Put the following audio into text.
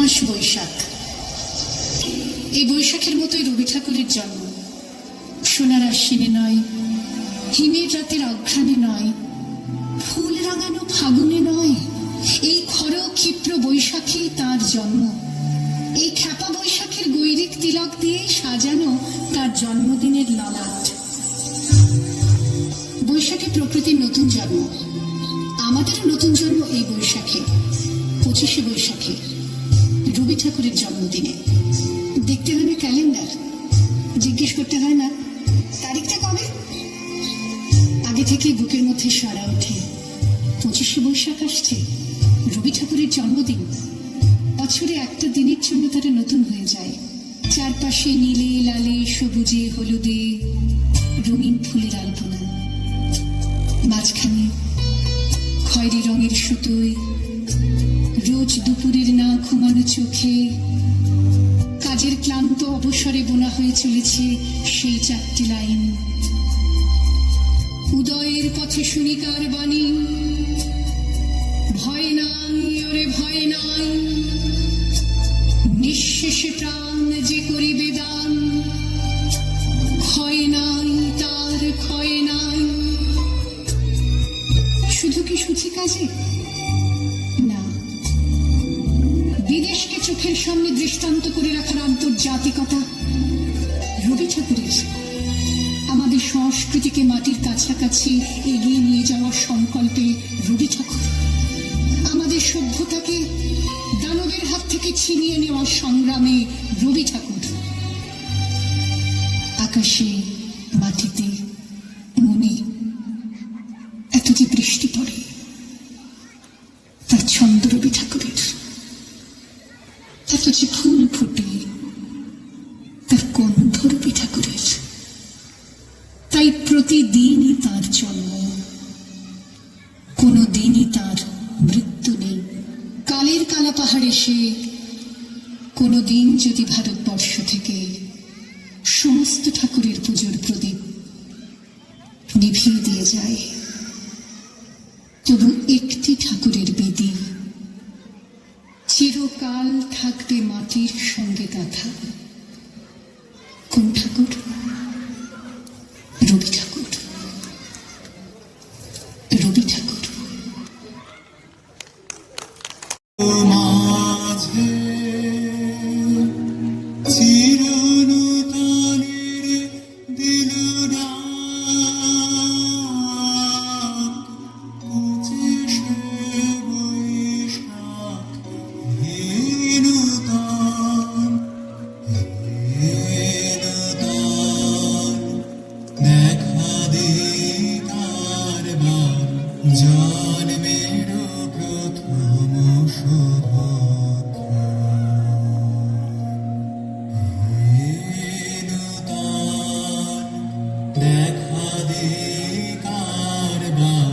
মাস বৈশাখ। এই বৈশাখের মতোই রবি ঠাকুরের জন্ম। সোনার আশ্বিনে নয়, হিমের রাতের অঘ্রাণে নয়, ফুল রাঙানো ফাগুনে নয়, এই খর ক্ষিপ্র বৈশাখী তার জন্ম। এই খ্যাপা বৈশাখের গৈরিক তিলক দিয়ে সাজানো তার জন্মদিনের ললাট। বৈশাখে প্রকৃতির নতুন জন্ম, আমাদেরও নতুন জন্ম এই বৈশাখে, 25শে বৈশাখে, রবি ঠাকুরের জন্মদিনে। দেখতে হয় না ক্যালেন্ডার, জিজ্ঞেস করতে হয় না তারিখটা কবে, আগে থেকেই বুকের মধ্যে সাড়া ওঠে 25শে বৈশাখ আসছে, রবি ঠাকুরের জন্মদিন। বছরে একটা দিনের জন্য তারা নতুন হয়ে যায়। চারপাশে নীলে লালে সবুজে হলুদে রঙিন ফুলের আলপনা, মাঝখানে খয়েরি রঙের সুতোয় রোজ দুপুরের না ঘুমানো চোখে কাজের ক্লান্ত অবসরে বোনা হয়ে চলেছে সেই 4টি লাইন। উদয়ের পথে শুনিকার বাণী, ভয় নাই ওরে ভয় নাই, নিঃশেষে প্রাণ যে করিবে দান, ক্ষয় নাই তার ক্ষয় নাই। শুধু কি সূচি কাজে না, বিদেশকে চোখের সামনে দৃষ্টান্ত করে রাখার আন্তর্জাতিকতা রবি ঠাকুরের। আমাদের সংস্কৃতিকে মাটির কাছাকাছি এগিয়ে নিয়ে যাওয়ার সংকল্পে রবি ঠাকুর। আমাদের সভ্যতাকে দানবের হাত থেকে ছিনিয়ে নেওয়ার সংগ্রামে রবি ঠাকুর। আকাশে মাটিতে মনে এত যে বৃষ্টি পড়ে তার ছন্দ রবি ঠাকুরের, এত যে ফুল ফুটে তার গন্ধ রবি ঠাকুরের। তাই প্রতিদিনই তার জন্ম, কোনো দিনই তার মৃত্যু নেই। কালের কালা পাহাড় এসে কোনো দিন যদি ভারতবর্ষ থেকে সমস্ত ঠাকুরের পুজোর প্রদীপ নিভিয়ে দিয়ে যায়, তবু একটি ঠাকুরের বেদি চিরকাল থাকবে মাটির সঙ্গে গাঁথা। কোন ঠাকুর? রবি ঠাকুর। রবি ঠাকুর। দেখা দে কারবার